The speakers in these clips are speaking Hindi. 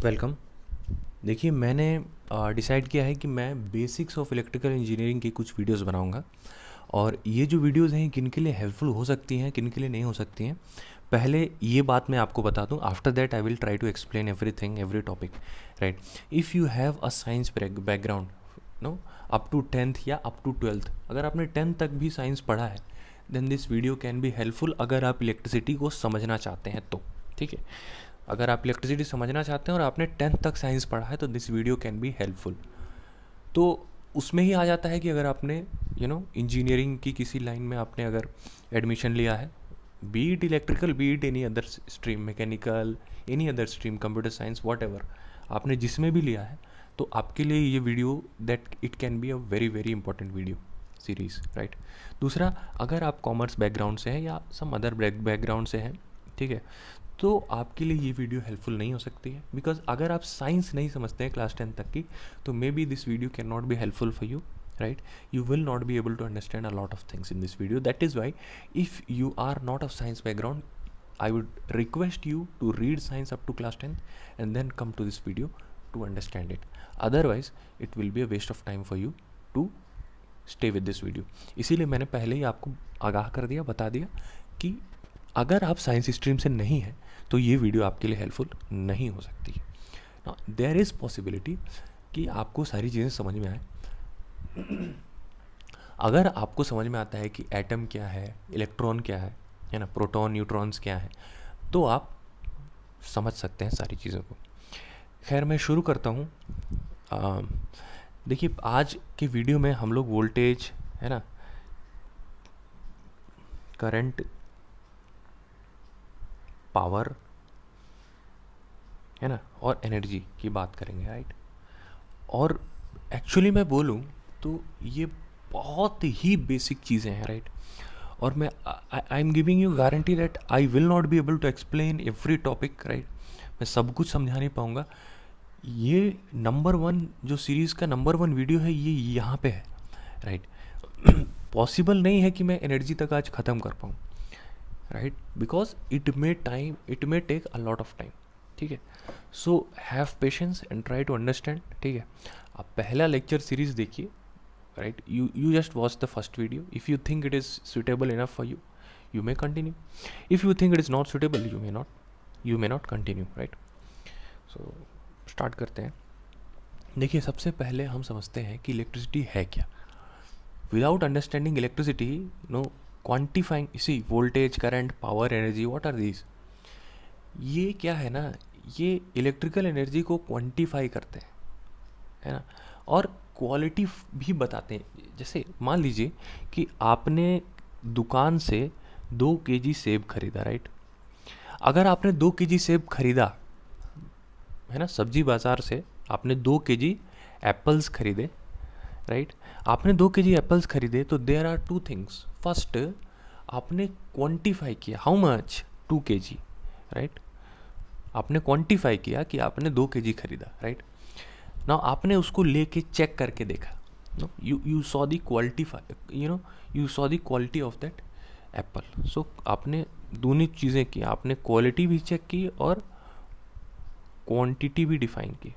वेलकम। देखिए, मैंने डिसाइड किया है कि मैं बेसिक्स ऑफ इलेक्ट्रिकल इंजीनियरिंग की कुछ वीडियोस बनाऊंगा। और ये जो वीडियोस हैं किन के लिए हेल्पफुल हो सकती हैं, किन के लिए नहीं हो सकती हैं, पहले ये बात मैं आपको बता दूं। After that I will try to explain everything, every topic, right. If you have a science background, no, up to 10th या अप टू 12th, अगर आपने 10th तक भी साइंस पढ़ा है, then this video can be helpful अगर आप इलेक्ट्रिसिटी को समझना चाहते हैं तो। ठीक है, अगर आप इलेक्ट्रिसिटी समझना चाहते हैं और आपने 10th तक साइंस पढ़ा है तो this video can be helpful. तो उसमें ही आ जाता है कि अगर आपने इंजीनियरिंग की किसी लाइन में आपने अगर एडमिशन लिया है, B it electrical, B it any other stream, mechanical, any other stream, computer science, what ever, आपने जिसमें भी लिया है, तो आपके लिए ये video that it can be a very very important video series, right. दूसरा, अगर आप कॉमर्स बैकग्राउंड से हैं या सम अदर बैकग्राउंड से हैं, ठीक है, तो आपके लिए ये वीडियो हेल्पफुल नहीं हो सकती है। बिकॉज अगर आप साइंस नहीं समझते हैं क्लास 10 तक की, तो may be this video can not be helpful for you, right? You will not be able to understand a lot of things in this video. That is why, if you are not of science background, I would request you to read science up to class 10 and then come to this video to understand it. Otherwise it will be a waste of time for you to stay with this video. इसीलिए मैंने पहले ही आपको आगाह कर दिया, बता दिया कि अगर आप साइंस स्ट्रीम से नहीं हैं तो ये वीडियो आपके लिए हेल्पफुल नहीं हो सकती है। देयर इज़ पॉसिबिलिटी कि आपको सारी चीज़ें समझ में आए। अगर आपको समझ में आता है कि एटम क्या है, इलेक्ट्रॉन क्या है ना, प्रोटॉन, न्यूट्रॉन्स क्या है, तो आप समझ सकते हैं सारी चीज़ों को। खैर, मैं शुरू करता हूँ। देखिए, आज के वीडियो में हम लोग वोल्टेज, है ना, करंट, पावर, है ना, और एनर्जी की बात करेंगे, राइट। और एक्चुअली मैं बोलूँ तो ये बहुत ही बेसिक चीज़ें हैं, राइट। और मैं I am giving you guarantee that I will not be able to explain every topic, right. मैं सब कुछ समझा नहीं पाऊँगा। ये नंबर 1 जो सीरीज़ का नंबर 1 वीडियो है, ये यहाँ पे है, राइट। पॉसिबल नहीं है कि मैं एनर्जी तक आज ख़त्म कर पाऊँ, right, because it may take a lot of time. ठीक है, so have patience and try to understand. ठीक है, आप पहला लेक्चर सीरीज देखिए, right. You just watch the first video. If you think it is suitable enough for you, you may continue. If you think it is not suitable, you may not continue, right. So start करते हैं। देखिए, सबसे पहले हम समझते हैं कि इलेक्ट्रिसिटी है क्या। Without understanding electricity, no quantifying, see voltage, current, power, energy, what are these? ये क्या है ना, ये इलेक्ट्रिकल एनर्जी को क्वांटिफाई करते हैं, है ना, और क्वालिटी भी बताते हैं। जैसे मान लीजिए कि आपने दुकान से 2 kg सेब खरीदा, राइट। अगर आपने 2 kg सेब खरीदा, है ना, सब्जी बाज़ार से आपने 2 kg एप्पल्स खरीदे, राइट। आपने 2 kg एप्पल्स खरीदे तो देयर आर 2 थिंग्स। फर्स्ट, आपने क्वांटिफाई किया हाउ मच, 2 kg, राइट। आपने क्वांटिफाई किया कि आपने 2 kg खरीदा, राइट। ना आपने उसको लेके चेक करके देखा, no, you saw the quality, you saw the quality of that apple. So आपने दोनों चीज़ें की, आपने क्वालिटी भी चेक की और क्वांटिटी भी डिफाइन की।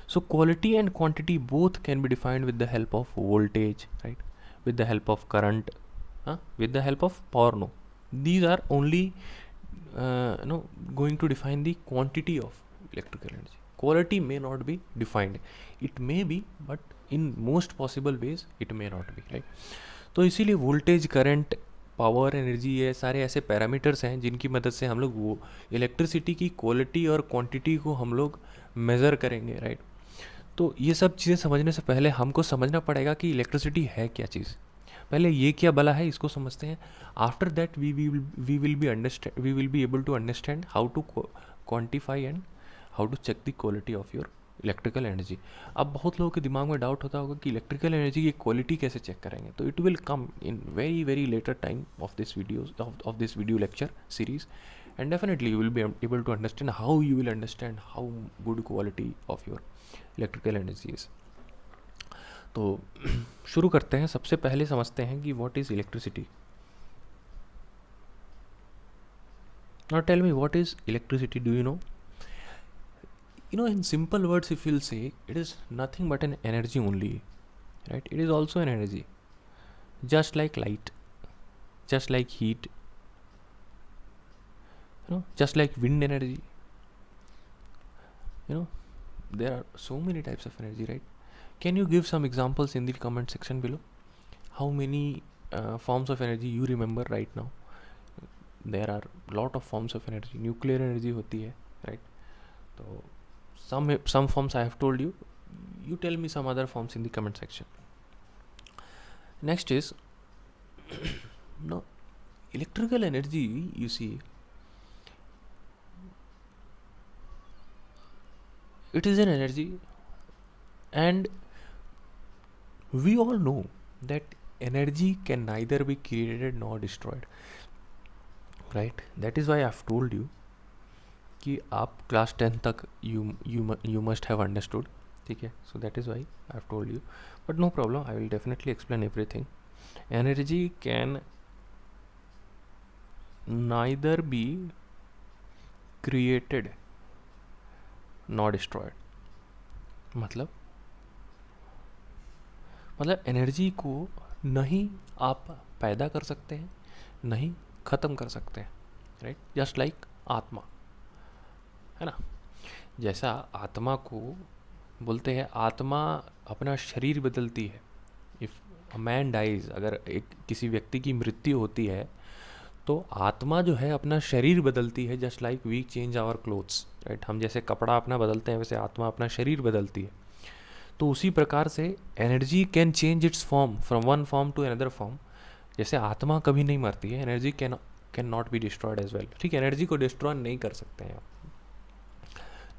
So quality and quantity both can be defined with the help of voltage, right, with the help of current, with the help of power, no. These are only going to define the quantity of electrical energy. Quality may not be defined, it may be, but in most possible ways it may not be, right. तो इसीलिए वोल्टेज, करंट, पावर, एनर्जी, ये सारे ऐसे पैरामीटर्स हैं जिनकी मदद से हम लोग वो इलेक्ट्रिसिटी की क्वालिटी और क्वांटिटी को हम लोग मेज़र करेंगे, राइट। तो ये सब चीज़ें समझने से पहले हमको समझना पड़ेगा कि इलेक्ट्रिसिटी है क्या चीज़। पहले ये क्या भला है, इसको समझते हैं। After that we will be able to understand how to quantify and how to check the quality of your electrical energy. अब बहुत लोगों के दिमाग में डाउट होता होगा कि इलेक्ट्रिकल एनर्जी की क्वालिटी कैसे चेक करेंगे, तो it will come in very very later time of this video lecture series, and definitely you will be able to understand how good quality of your electrical energy is. तो शुरू करते हैं। सबसे पहले समझते हैं कि what is electricity. Now tell me, what is electricity, do you know? In simple words, if you'll say, it is nothing but an energy only, right? It is also an energy, just like light, just like heat, just like wind energy. There are so many types of energy, right? Can you give some examples in the comment section below? How many forms of energy you remember right now? There are lot of forms of energy. Nuclear energy होती है, right? So some forms I have told you. You tell me some other forms in the comment section. Next is now electrical energy. You see, it is an energy, and we all know that energy can neither be created nor destroyed, right? That is why I have told you कि आप क्लास 10 तक you must have understood, ठीक है? So that is why I have told you, but no problem, I will definitely explain everything. Energy can neither be created nor destroyed. मतलब एनर्जी को नहीं आप पैदा कर सकते हैं, नहीं ख़त्म कर सकते हैं, राइट? जस्ट लाइक आत्मा, है ना? जैसा आत्मा को बोलते हैं, आत्मा अपना शरीर बदलती है. इफ़ अ मैन डाइज, अगर किसी व्यक्ति की मृत्यु होती है तो आत्मा जो है अपना शरीर बदलती है. Just like we change our clothes, right? हम जैसे कपड़ा अपना बदलते हैं, वैसे आत्मा अपना शरीर बदलती है. तो उसी प्रकार से energy can change its form from one form to another form. जैसे आत्मा कभी नहीं मरती है, energy can not be destroyed as well, ठीक है? एनर्जी को डिस्ट्रॉय नहीं कर सकते हैं आप.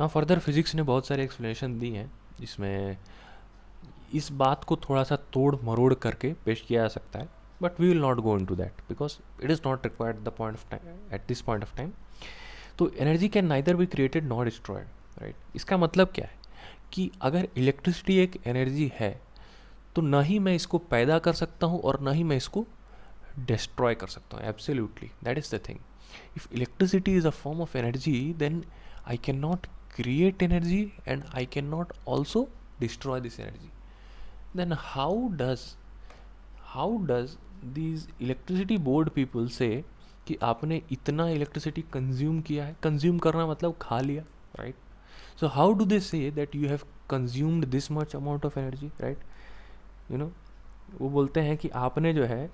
ना फर्दर फिजिक्स ने बहुत सारे एक्सप्लेनेशन दी हैं, जिसमें इस बात को थोड़ा सा तोड़ मरोड़ करके पेश किया जा सकता है, but we will not go into that because it is not required the point of time at this point of time. तो energy can neither be created not destroyed, right? इसका मतलब क्या है कि अगर इलेक्ट्रिसिटी एक एनर्जी है तो ना ही मैं इसको पैदा कर सकता हूँ और ना ही मैं इसको डिस्ट्रॉय कर सकता हूँ. Absolutely, that is the thing. If electricity is a form of energy, then I can not create energy and I cannot also destroy this energy. Then how does these electricity board people say कि आपने इतना इलेक्ट्रिसिटी कंज्यूम किया है? कंज्यूम करना मतलब खा लिया, right? So how do they say that you have consumed this much amount of energy, right? वो बोलते हैं कि आपने जो है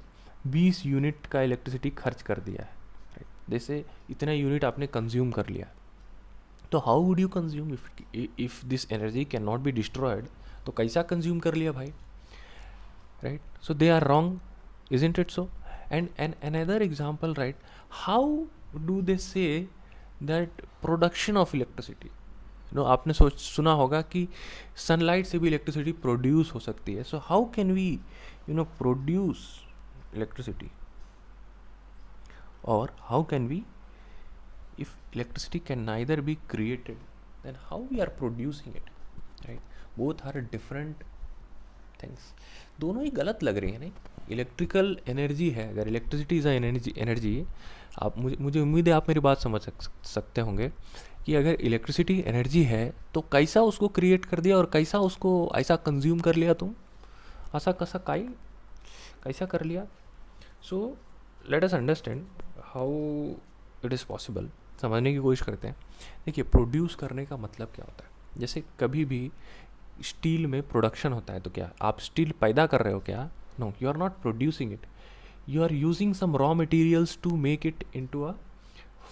20 यूनिट का इलेक्ट्रिसिटी खर्च कर दिया है, राइट? जैसे इतना यूनिट आपने कंज्यूम कर लिया. तो how would you consume if this energy can not be destroyed? तो कैसा कंज्यूम कर लिया भाई, right? So they are wrong, isn't it so? And another example, right? How do they say that production of electricity, आपने सुना होगा कि सनलाइट से भी इलेक्ट्रिसिटी प्रोड्यूस हो सकती है. So how can we produce electricity, और how can we, if electricity can neither be created, then how we are producing it, right? Both are different things. दोनों ही गलत लग रही है. नहीं, इलेक्ट्रिकल एनर्जी है, अगर इलेक्ट्रिसिटी इज़ एनर्जी, आप मुझे उम्मीद है आप मेरी बात समझ सकते होंगे कि अगर इलेक्ट्रिसिटी एनर्जी है तो कैसा उसको क्रिएट कर दिया और कैसा उसको ऐसा कंज्यूम कर लिया तुम, ऐसा कैसा कर लिया. So let us understand how it is possible. समझने की कोशिश करते हैं. देखिए, प्रोड्यूस करने का मतलब क्या होता है? जैसे कभी भी स्टील में प्रोडक्शन होता है तो क्या आप स्टील पैदा कर रहे हो क्या? No, you are not producing it. You are using some raw materials to make it into a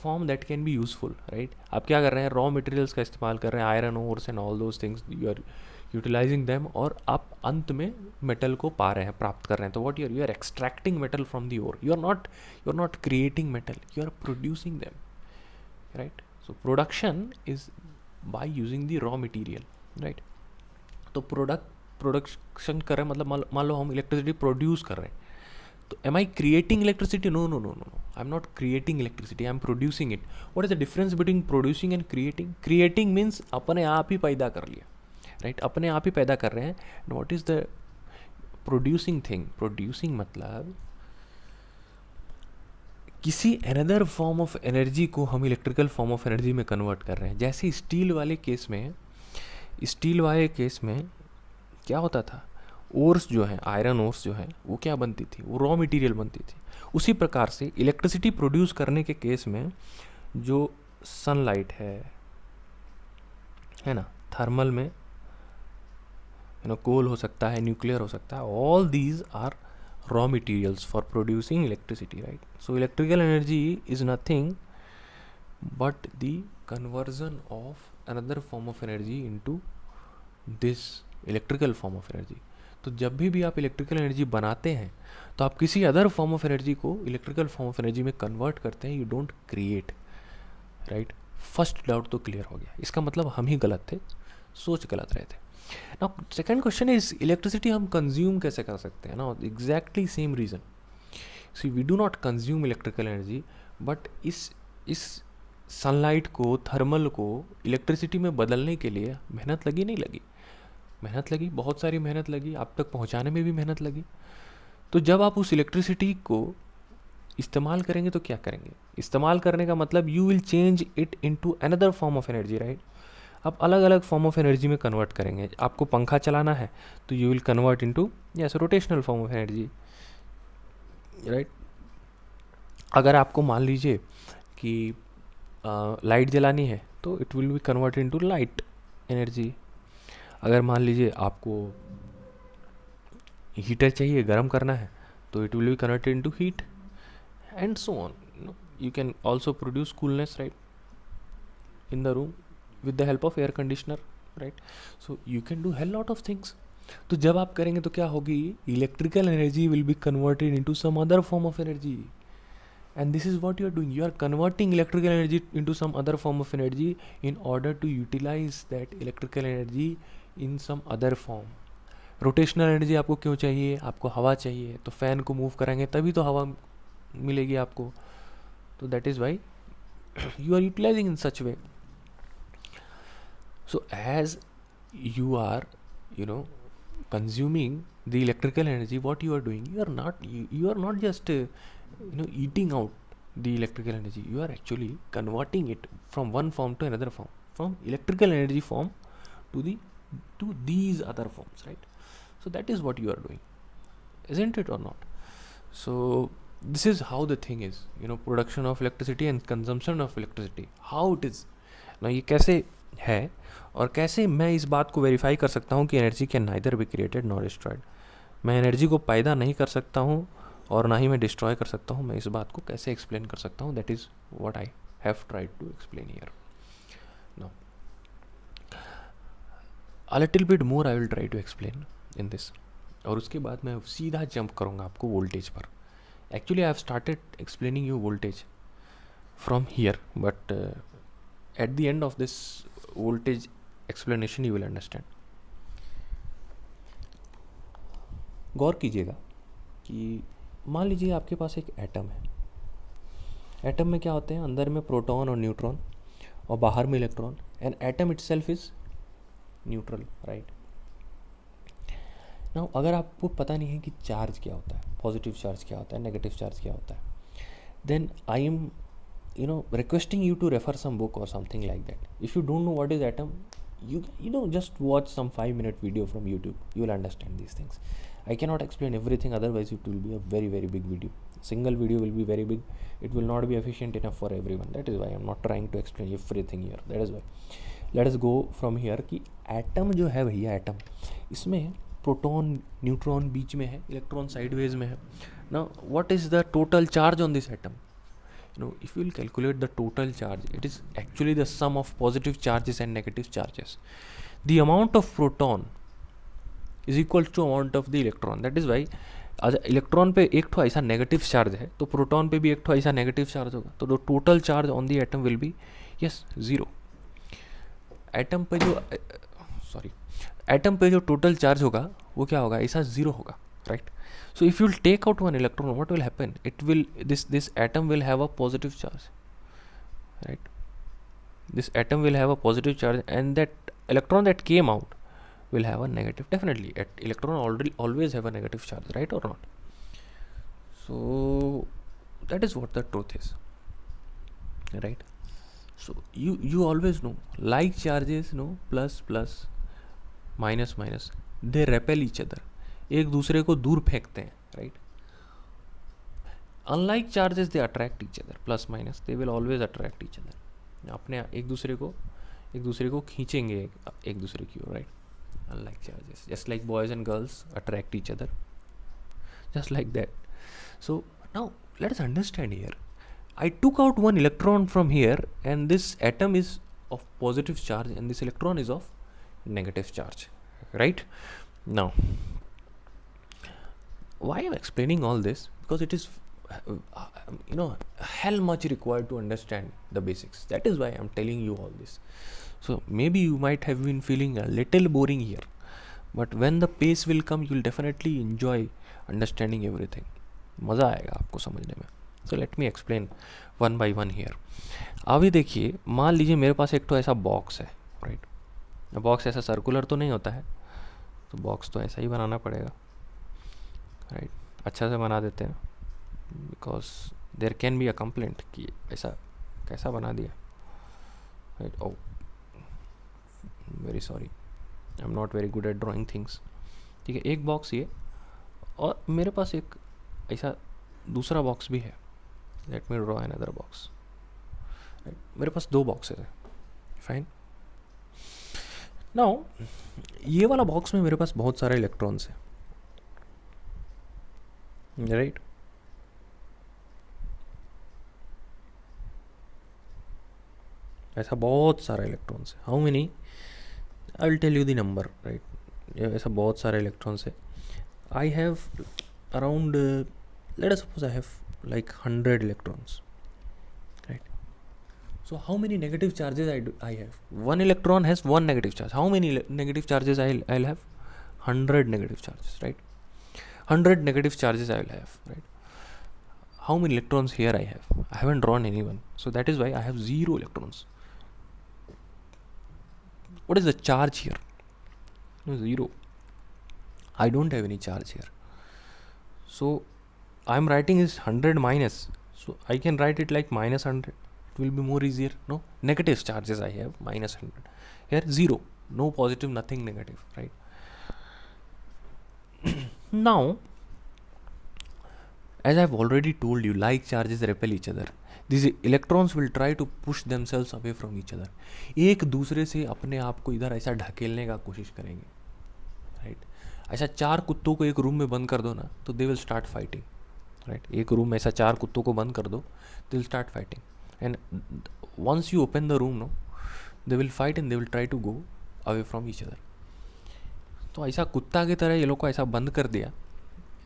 form that can be useful, right? आप क्या कर रहे हैं? रॉ मटेरियल्स का इस्तेमाल कर रहे हैं, iron ores and all those things, you are utilizing them, और आप अंत में मेटल को पा रहे हैं, प्राप्त कर रहे हैं. तो what you are extracting metal from the ore. You are not creating metal, you are producing them, right? So production is by using the raw material, right? तो प्रोडक्शन कर रहे हैं, मतलब मान लो हम इलेक्ट्रिसिटी प्रोड्यूस कर रहे हैं, तो am I creating electricity? No, I am not creating electricity, I am producing it. What is the difference between producing and creating? Creating means अपने आप ही पैदा कर लिया, राइट? अपने आप ही पैदा कर रहे हैं. What is the producing thing? Producing मतलब किसी अनदर फॉर्म ऑफ एनर्जी को हम इलेक्ट्रिकल फॉर्म ऑफ एनर्जी में कन्वर्ट कर रहे हैं। जैसे स्टील वाले केस में क्या होता था, ओर्स जो है, आयरन ओर्स जो है, वो क्या बनती थी, वो रॉ मटेरियल बनती थी। उसी प्रकार से इलेक्ट्रिसिटी प्रोड्यूस करने के केस में जो सनलाइट है ना, थर्मल में कोल हो सकता है, न्यूक्लियर हो सकता है, all these are raw materials for producing electricity, right? So electrical energy is nothing but the conversion of another form of energy into this electrical form of energy. तो जब भी आप इलेक्ट्रिकल एनर्जी बनाते हैं तो आप किसी अदर फॉर्म ऑफ एनर्जी को इलेक्ट्रिकल फॉर्म ऑफ एनर्जी में कन्वर्ट करते हैं, you don't create, right? First doubt तो क्लियर हो गया। इसका मतलब हम ही गलत थे, सोच गलत रहे थे। Now second question is electricity हम कंज्यूम कैसे कर सकते हैं ना? Exactly same reason. See we do not consume electrical energy, but इस सनलाइट को, थर्मल को इलेक्ट्रिसिटी में बदलने के लिए मेहनत लगी, नहीं लगी? मेहनत लगी, बहुत सारी मेहनत लगी, आप तक पहुंचाने में भी मेहनत लगी। तो जब आप उस इलेक्ट्रिसिटी को इस्तेमाल करेंगे तो क्या करेंगे? इस्तेमाल करने का मतलब you will change it into another form of energy, right? आप अलग अलग फॉर्म ऑफ एनर्जी में कन्वर्ट करेंगे। आपको पंखा चलाना है तो you will convert into yes rotational form of energy, right? अगर आपको मान लीजिए कि लाइट जलानी है तो it will be convert into light energy. अगर मान लीजिए आपको हीटर चाहिए, गर्म करना है, तो it will be converted into heat and so on. You can also produce coolness, right, in the room with the help of air conditioner, right? So you can do hell lot of things. तो जब आप करेंगे तो क्या होगी? Electrical energy will be converted into some other form of energy, and this is what you are doing, you are converting electrical energy into some other form of energy in order to utilize that electrical energy in some other form. Rotational energy आपको क्यों चाहिए? आपको हवा चाहिए, तो फैन को मूव करेंगे तभी तो हवा मिलेगी आपको। तो that is why you are utilizing in such way. So as you are, consuming the electrical energy, what you are doing, you are not just eating out the electrical energy. You are actually converting it from one form to another form, from electrical energy form to these other forms, right? So that is what you are doing, isn't it or not? So this is how the thing is, production of electricity and consumption of electricity, how it is. Now ये कैसे है और कैसे मैं इस बात को वेरीफाई कर सकता हूँ कि energy can neither be created nor destroyed. मैं एनर्जी को पैदा नहीं कर सकता हूँ और ना ही मैं डिस्ट्रॉय कर सकता हूँ. मैं इस बात को कैसे एक्सप्लेन कर सकता हूँ, that is what I have tried to explain here. Now a little bit more I will try to explain in this, और उसके बाद मैं सीधा जंप करूँगा आपको वोल्टेज पर. Actually I have started explaining you voltage from here, but at the end of this voltage explanation you will understand. गौर कीजिएगा कि मान लीजिए आपके पास एक एटम है. एटम में क्या होते हैं, अंदर में प्रोटॉन और न्यूट्रॉन और बाहर में electron. And atom itself is neutral, right. Now अगर आपको पता नहीं है कि चार्ज क्या होता है, पॉजिटिव चार्ज क्या होता है, नेगेटिव चार्ज क्या होता है, then I am requesting you to refer some book or something like that. If you don't know what is atom, you just watch some 5-minute video from YouTube. You will understand these things. I cannot explain everything, otherwise it will be a very very big video. Single video will be very big. It will not be efficient enough for everyone. That is why I am not trying to explain everything here. That is why let us go from here कि atom जो है भैया, atom इसमें प्रोटॉन न्यूट्रॉन बीच में है, इलेक्ट्रॉन साइडवेज में है. Now what is the total charge on this atom? If you will calculate the total charge, it is actually the sum of positive charges and negative charges. The amount of proton is equal to amount of the electron. That is why electron पे एक ठो ऐसा नेगेटिव चार्ज है तो प्रोटॉन पे भी एक ठो ऐसा नेगेटिव चार्ज होगा, तो total charge on the atom will be yes zero. Atom पे जो टोटल चार्ज होगा वो क्या होगा, ऐसा जीरो होगा, right. So if you will take out one electron, what will happen? This atom will have a positive charge, right? This atom will have a positive charge, and that electron that came out will have a negative. Definitely, electron always have a negative charge, right or not? So that is what the truth is, right? So you always know, like charges, no, plus plus minus minus, they repel each other, एक दूसरे को दूर फेंकते हैं, right? Unlike charges they attract each other, plus minus they will always attract each other, अपने एक दूसरे को खींचेंगे एक दूसरे की ओर, right? Unlike charges, just like boys and girls attract each other, just like that. So now let us understand here. I took out one electron from here, and this atom is of positive charge and this electron is of negative charge, right? Now why I'm explaining all this, because it is hell much required to understand the basics. That is why I'm telling you all this. So maybe you might have been feeling a little boring here, but when the pace will come, you will definitely enjoy understanding everything, मज़ा आएगा आपको समझने में. So let me explain one by one here. अभी देखिए, मान लीजिए मेरे पास एक तो ऐसा बॉक्स है, राइट? बॉक्स ऐसा सर्कुलर तो नहीं होता है, तो बॉक्स तो ऐसा ही बनाना पड़ेगा, राइट? अच्छा से बना देते हैं, because there can be a complaint कि ऐसा कैसा बना दिया, right? Oh very sorry, I am not very good at drawing things. ठीक है, एक बॉक्स ये, और मेरे पास एक ऐसा दूसरा बॉक्स भी है. Let me draw another box. मेरे पास दो बॉक्सेस हैं, फाइन. नाउ ये वाला बॉक्स में मेरे पास बहुत सारे इलेक्ट्रॉन्स हैं, राइट? ऐसा बहुत सारे इलेक्ट्रॉन्स है. How many? I will tell you the number, right? ऐसा बहुत सारे इलेक्ट्रॉन्स है. I have around let us suppose I have like 100 electrons, right? So how many negative charges I have? One electron has one negative charge. How many negative charges I'll have? 100 negative charges, right? 100 negative charges I will have, right? How many electrons here I have? I haven't drawn anyone, so that is why I have 0 electrons. What is the charge here? No, 0. I don't have any charge here, so I'm writing is 100 minus, so I can write it like minus 100. It will be more easier. No, negative charges I have, minus 100. Here 0, no positive, nothing negative, right? Now as I've already told you, like charges repel each other. These electrons will try to push themselves away from each other. एक दूसरे से अपने आप को इधर ऐसा ढकेलने का कोशिश करेंगे, राइट? ऐसा 4 कुत्तों को एक रूम में बंद कर दो ना, तो they will start fighting, right? एक रूम में ऐसा 4 कुत्तों को बंद कर दो, they will start fighting, and once you open the room, no, they will fight and they will try to go away from each other. तो ऐसा कुत्ता की तरह ये लोग को ऐसा बंद कर दिया,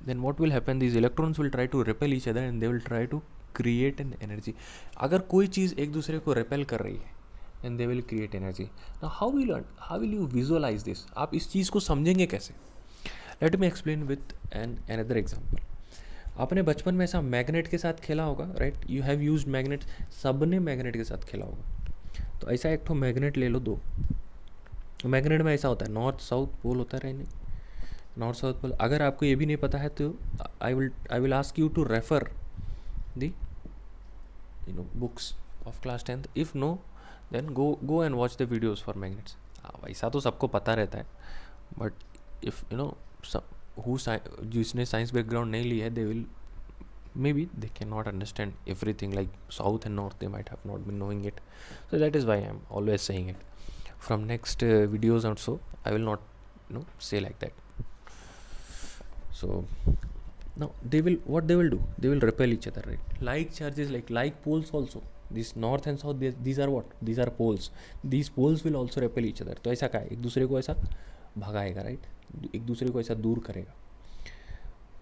then what will happen? These electrons will try to repel each other and they will try to create an energy. अगर कोई चीज़ एक दूसरे को रिपेल कर रही है, and they will create energy. Now how will you visualize this? आप इस चीज़ को समझेंगे कैसे? Let me explain with another example. आपने बचपन में ऐसा मैग्नेट के साथ खेला होगा, right? You have used magnet, सब ने मैग्नेट के साथ खेला होगा. तो ऐसा एक तो मैग्नेट ले लो, 2 मैग्नेट में ऐसा होता है, नॉर्थ साउथ पोल होता है, नहीं? North south pole. अगर आपको ये भी नहीं पता है तो I will ask you to refer the books of class 10th. If no, then go and watch the videos for magnets. वैसा तो सबको पता रहता है, बट इफ़ जिसने साइंस बैकग्राउंड नहीं ली है, they will maybe they cannot understand everything, like south and north they might have not been knowing it. So that is why I am always saying it. From next videos also I will not say like that. So now what they will do, they will repel each other, right? Like charges, like poles also, this north and south, these are what? These are poles. These poles will also repel each other. तो ऐसा क्या है, एक दूसरे को ऐसा भगाएगा, राइट? एक दूसरे को ऐसा दूर करेगा.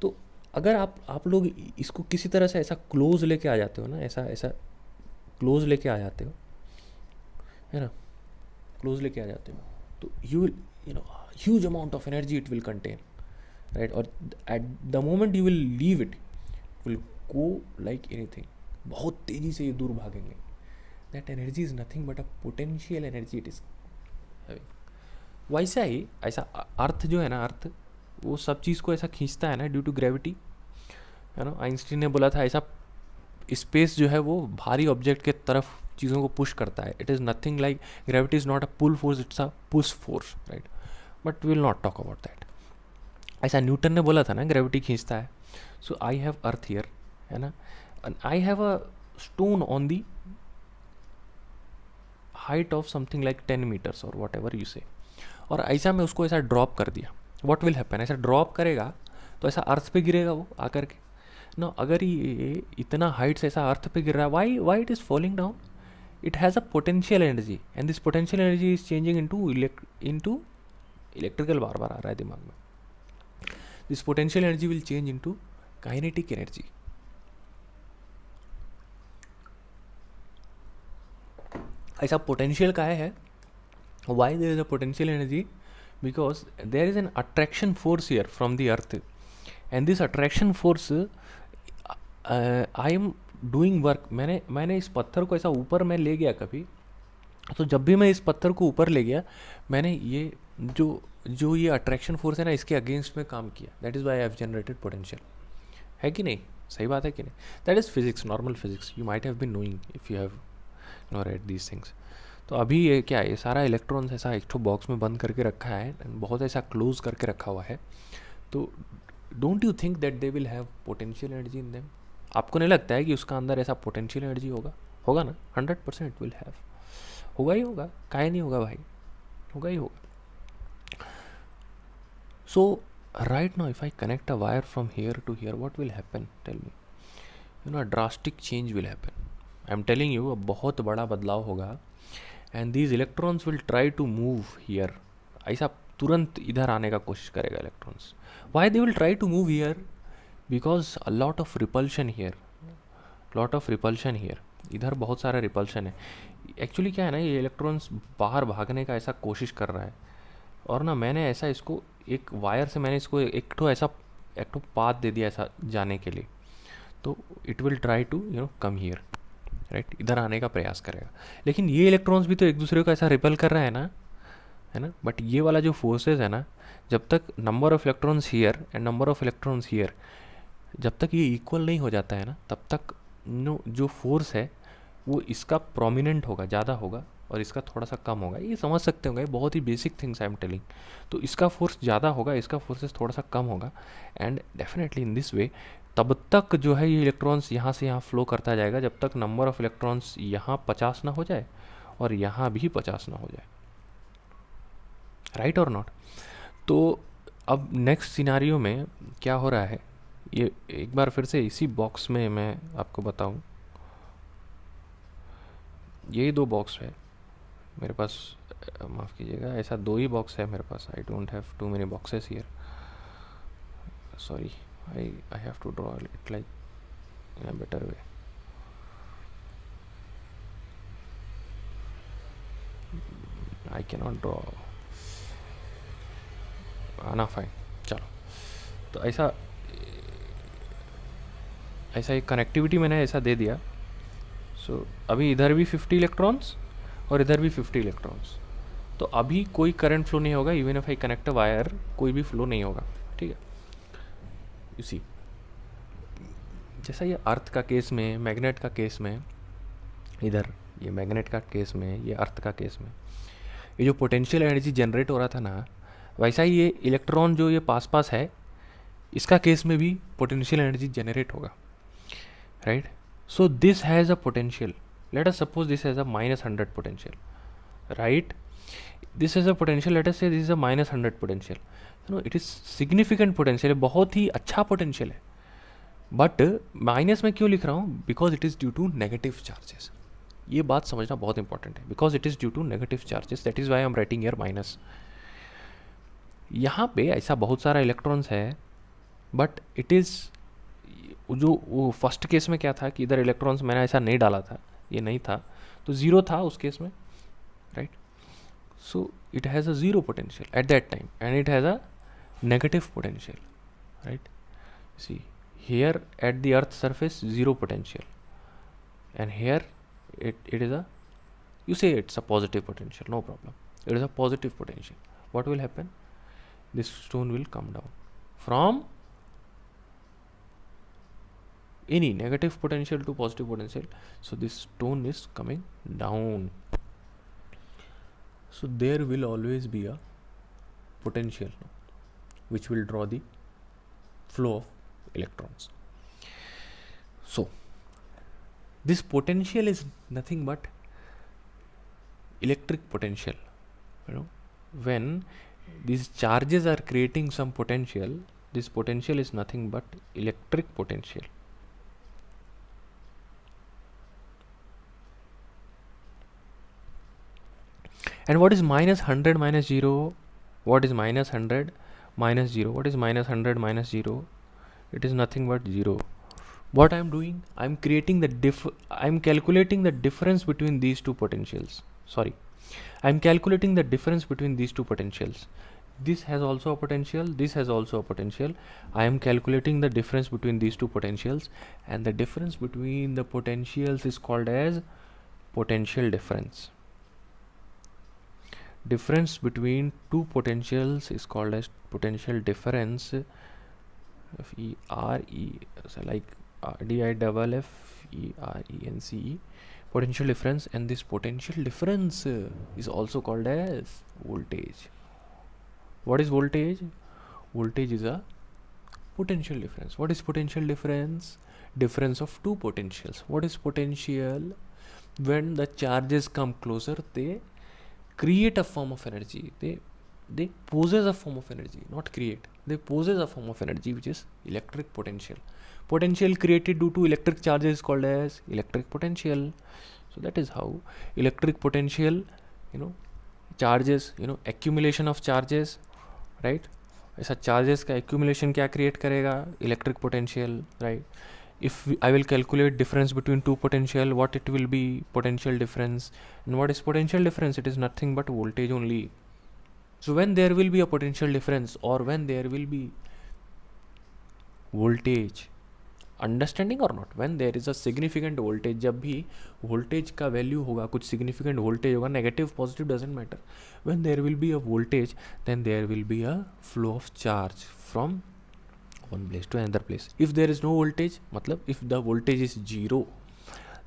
तो अगर आप लोग इसको किसी तरह से ऐसा क्लोज लेके आ जाते हो ना, ऐसा क्लोज लेके आ जाते हो, है ना? क्लोज लेके आ जाते हो, तो you will huge amount of energy it will contain, right? और at the moment you will leave it will go like anything. बहुत तेज़ी से ये दूर भागेंगे. That energy is nothing but a potential energy it is. वैसा ही ऐसा अर्थ जो है ना, अर्थ वो सब चीज़ को ऐसा खींचता है ना, ड्यू टू ग्रेविटी, है ना? आइंस्टीन ने बोला था ऐसा स्पेस जो है वो भारी ऑब्जेक्ट के तरफ चीज़ों को पुश करता है. It is nothing like gravity is not a pull force, it's a push force, right. But will not talk about that. ऐसा न्यूटन ने बोला था ना, ग्रेविटी खींचता है. सो आई हैव अर्थ हियर, है ना, and I have a stone on the height of something like 10 meters और वॉट एवर यू से. और ऐसा मैं उसको ऐसा ड्रॉप कर दिया. व्हाट विल हैपन, ऐसा ड्रॉप करेगा तो ऐसा अर्थ पे गिरेगा वो आकर के ना. अगर ये इतना हाइट से ऐसा अर्थ पे गिर रहा है, why it is falling down. It has a potential energy and this potential energy is changing into electrical, बार बार आ रहा है दिमाग में. This potential energy will change into kinetic energy. ऐसा पोटेंशियल का है. Why there is a potential energy, because there is an attraction force here from the earth, and this attraction force I am doing work. मैंने इस पत्थर को ऐसा ऊपर मैं ले गया कभी, तो जब भी मैं इस पत्थर को ऊपर ले गया, मैंने ये जो ये अट्रैक्शन फोर्स है ना, इसके अगेंस्ट में काम किया. That is why I have generated potential. है कि नहीं, सही बात है कि नहीं. That is physics, normal physics. You might have been knowing if you have read these things. तो अभी ये क्या है, ये सारा इलेक्ट्रॉन्स ऐसा एक बॉक्स में बंद करके रखा है एंड बहुत ऐसा क्लोज करके रखा हुआ है. तो don't you think that they will have potential energy in them. आपको नहीं लगता है कि उसका अंदर ऐसा पोटेंशियल एनर्जी होगा ना. 100% विल हैव. होगा ही होगा, काहे नहीं होगा भाई, होगा ही होगा. So right now if I connect a wire from here to here, what will happen, tell me. You know, drastic change will happen. I am telling you, बहुत बड़ा बदलाव होगा. And these electrons will try to move here. ऐसा तुरंत इधर आने का कोशिश करेगा electrons. Why they will try to move here, because a lot of repulsion here, lot of repulsion here. इधर बहुत सारा रिपल्शन है. एक्चुअली क्या है ना, ये इलेक्ट्रॉन्स बाहर भागने का ऐसा कोशिश कर रहा है. और ना मैंने ऐसा इसको एक वायर से मैंने इसको एक ठो पाथ दे दिया ऐसा जाने के लिए. तो it will try to come here, right. इधर आने का प्रयास करेगा. लेकिन ये इलेक्ट्रॉन्स भी तो एक दूसरे को ऐसा रिपेल कर रहा है ना, है ना. बट ये वाला जो फोर्सेस है ना, जब तक number of electrons here and number of electrons here, जब तक ये इक्वल नहीं हो जाता है ना, तब तक जो फोर्स है वो इसका प्रोमिनेंट होगा, ज़्यादा होगा, और इसका थोड़ा सा कम होगा. ये समझ सकते होंगे, बहुत ही basic things I am telling. तो इसका फोर्स ज़्यादा होगा, इसका फोर्सेस थोड़ा सा कम होगा. And definitely in this way तब तक जो है ये इलेक्ट्रॉन्स यहाँ से यहाँ फ्लो करता जाएगा, जब तक नंबर ऑफ इलेक्ट्रॉन्स यहाँ 50 ना हो जाए और यहाँ भी 50 ना हो जाए. राइट और नॉट. तो अब नेक्स्ट सिनारियो में क्या हो रहा है, ये एक बार फिर से इसी बॉक्स में मैं आपको बताऊं. यही दो बॉक्स है मेरे पास, माफ़ कीजिएगा, ऐसा दो ही बॉक्स है मेरे पास. I don't have too many boxes here, sorry. I have to draw it like in a better way. I cannot draw. ना फाइन, चलो. तो ऐसा एक कनेक्टिविटी मैंने ऐसा दे दिया. सो अभी इधर भी 50 इलेक्ट्रॉन्स और इधर भी 50 इलेक्ट्रॉन्स. तो अभी कोई करंट फ्लो नहीं होगा. Even if I connect a wire, कोई भी फ्लो नहीं होगा. ठीक है. यू सी, जैसा ये अर्थ का केस में, मैग्नेट का केस में, इधर ये मैग्नेट का केस में, ये अर्थ का केस में, ये जो पोटेंशियल एनर्जी जनरेट हो रहा था ना, वैसा ही ये इलेक्ट्रॉन जो ये पास है, इसका केस में भी पोटेंशियल एनर्जी जनरेट होगा. Right. So this has a potential. Let us suppose this has a -100 potential. Right. This has a potential. Let us say this is a -100 potential. It is significant potential है, बहुत ही अच्छा पोटेंशियल है. बट माइनस में क्यों लिख रहा हूँ, because it is due to negative charges. ये बात समझना बहुत इंपॉर्टेंट है. Because it is due to negative charges, that is why I am writing here minus. यहाँ पे ऐसा बहुत सारा इलेक्ट्रॉन्स है, बट इट इज़ जो वो फर्स्ट केस में क्या था कि इधर इलेक्ट्रॉन्स मैंने ऐसा नहीं डाला था, ये नहीं था, तो ज़ीरो था उस केस में. Right. So it has a zero potential at that time and it has a negative potential. Right. See, here at the earth surface zero potential, and here it is a, you say it's a positive potential, no problem, it is a positive potential. What will happen, this stone will come down from any negative potential to positive potential, so this tone is coming down. So there will always be a potential which will draw the flow of electrons. So this potential is nothing but electric potential. When these charges are creating some potential, this potential is nothing but electric potential. And what is minus 100 minus 0? What is minus 100 minus 0? What is minus 100 minus 0? It is nothing but 0. What I am doing, I am creating I am calculating the difference between these two potentials. Sorry, I am calculating the difference between these two potentials. This has also a potential, this has also a potential. I am calculating the difference between these two potentials, and the difference between the potentials is called as potential difference. Difference between two potentials is called as potential difference. So like DIFFERENCE, potential difference, and this potential difference is also called as voltage. What is voltage? Voltage is a potential difference. What is potential difference? Difference of two potentials. What is potential? When the charges come closer, they create a form of energy. They possess a form of energy, not create. They possess a form of energy, which is electric potential. Potential created due to electric charges is called as electric potential. So that is how electric potential, charges, accumulation of charges, right? ऐसा charges का accumulation क्या create करेगा? Electric potential, right? If I will calculate difference between two potential, what it will be? Potential difference. And what is potential difference? It is nothing but voltage only. So when there will be a potential difference, or when there will be voltage, understanding और not, when there is a significant voltage, जब भी वोल्टेज का वैल्यू होगा, कुछ सिग्निफिकेंट वोल्टेज होगा, negative positive doesn't matter, when there will be a voltage then there will be a flow of charge from one place to another place. If there is no voltage, मतलब if the voltage is zero,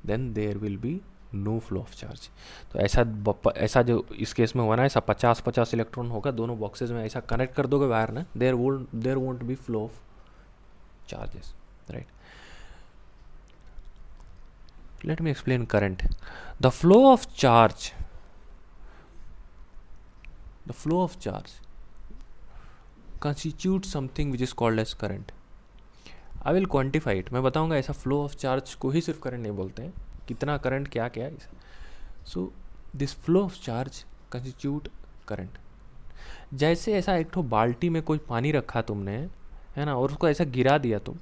then there will be no flow of charge. तो ऐसा जो इस केस में हुआ ना, ऐसा 50-50 इलेक्ट्रॉन होगा दोनों बॉक्सेज में, ऐसा कनेक्ट कर दोगे वायर ना, there won't be flow of charges, right. Let me explain current. The flow of charge constitutes something which is called as current. I will quantify it. मैं बताऊंगा ऐसा flow of charge को ही सिर्फ current नहीं बोलते हैं, कितना current क्या क्या है. So this flow of charge constitute current. जैसे ऐसा एक ठो बाल्टी में कोई पानी रखा तुमने, है ना, और उसको ऐसा गिरा दिया तुम,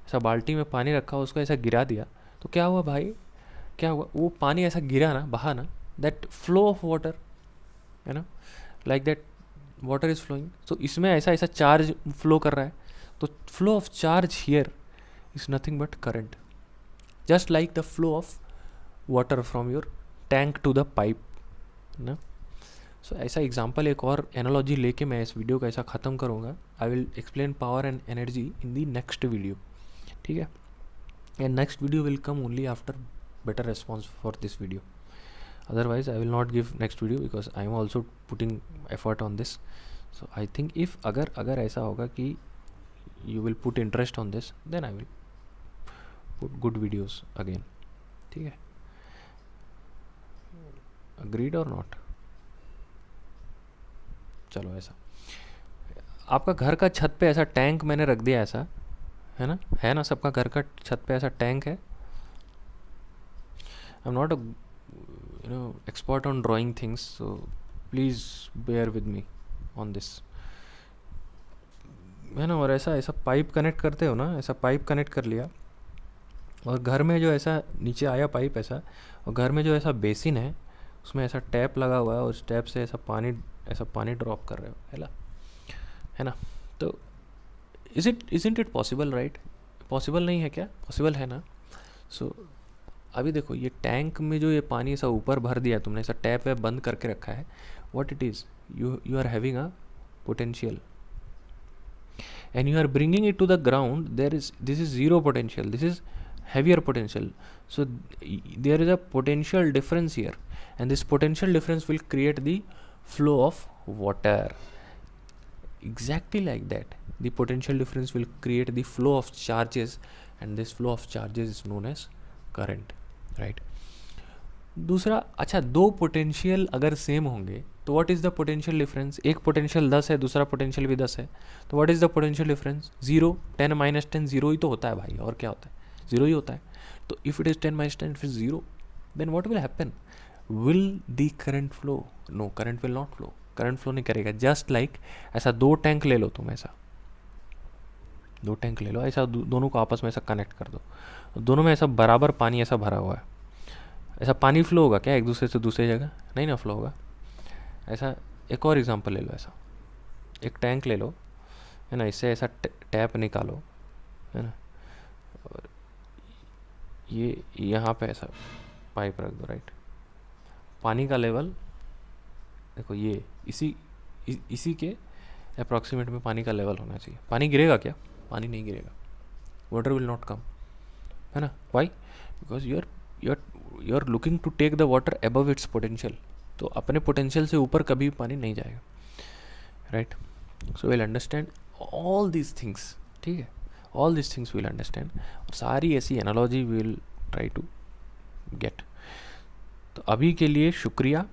ऐसा बाल्टी में पानी रखा, उसको ऐसा गिरा दिया, तो क्या हुआ भाई, क्या हुआ, वो पानी ऐसा गिरा ना, बहा ना, दैट फ्लो ऑफ वाटर, है ना, like that water is flowing. तो इसमें ऐसा ऐसा चार्ज फ्लो कर रहा है, तो flow of charge here is nothing but current, just like the flow of water from your tank to the pipe, है ना. सो ऐसा एग्जाम्पल एक और एनालॉजी लेके मैं इस वीडियो का ऐसा ख़त्म करूँगा. I will explain power and energy in the next video, ठीक है. And next video will come only after better response for this video. Otherwise I will not give next video because I am also putting effort on this. So I think if अगर ऐसा होगा कि you will put interest on this, then I will put good videos again. ठीक है, agreed or not? चलो, ऐसा आपका घर का छत पे ऐसा टैंक मैंने रख दिया, ऐसा है ना, सबका घर का छत पे ऐसा टैंक है. I am not a expert on drawing things, so please bear with me on this, है ना. और ऐसा ऐसा पाइप कनेक्ट करते हो ना, ऐसा पाइप कनेक्ट कर लिया, और घर में जो ऐसा नीचे आया पाइप ऐसा, और घर में जो ऐसा बेसिन है उसमें ऐसा टैप लगा हुआ है, और उस टैप से ऐसा पानी ड्रॉप कर रहे हो, है ना. तो isn't it possible, right? Possible नहीं है क्या? पॉसिबल है ना. सो अभी देखो, ये टैंक में जो ये पानी ऐसा ऊपर भर दिया तुमने, ऐसा टैप वैप बंद करके रखा है, what it is, you are having a potential, and you are bringing it to the ground, this is zero potential, this is heavier potential. So there is a potential difference here, and this potential difference will create the flow of water. Exactly like that, the potential difference will create the flow of charges, and this flow of charges is known as current, right? दूसरा, अच्छा, दो पोटेंशियल अगर सेम होंगे तो what is the potential difference? एक पोटेंशियल 10 है, दूसरा पोटेंशियल भी 10 है, तो what is the potential difference? 0. 10 minus 10 0 ही तो होता है भाई, और क्या होता है? 0 ही होता है. तो if it is 10 minus 10 it is 0, then what will happen? Will the current flow? No, current will not flow. Current flow नहीं करेगा. जस्ट लाइक ऐसा दो टैंक ले लो तुम, ऐसा दो टैंक ले लो, ऐसा दोनों को आपस में ऐसा कनेक्ट कर दो, दोनों में ऐसा बराबर पानी ऐसा भरा हुआ है, ऐसा पानी फ्लो होगा क्या एक दूसरे से दूसरी जगह? नहीं ना, फ्लो होगा. ऐसा एक और एग्जांपल ले लो, ऐसा एक टैंक ले लो, है ना, इससे ऐसा टैप निकालो, है ना, और ये यहाँ पे ऐसा पाइप रख दो, राइट. पानी का लेवल देखो, ये इसी के अप्रॉक्सीमेट में पानी का लेवल होना चाहिए. पानी गिरेगा क्या? पानी नहीं गिरेगा. वाटर विल नॉट कम, है ना. Why? Because you are looking to take the water above its potential. तो अपने पोटेंशियल से ऊपर कभी पानी नहीं जाएगा, right. So will understand all these things, ठीक है, all these things will understand. और सारी ऐसी analogy will try to get. तो अभी के लिए शुक्रिया.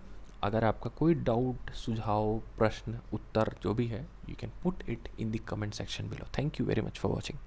अगर आपका कोई डाउट, सुझाव, प्रश्न, उत्तर जो भी है, you can put it in the comment section below. Thank you very much for watching.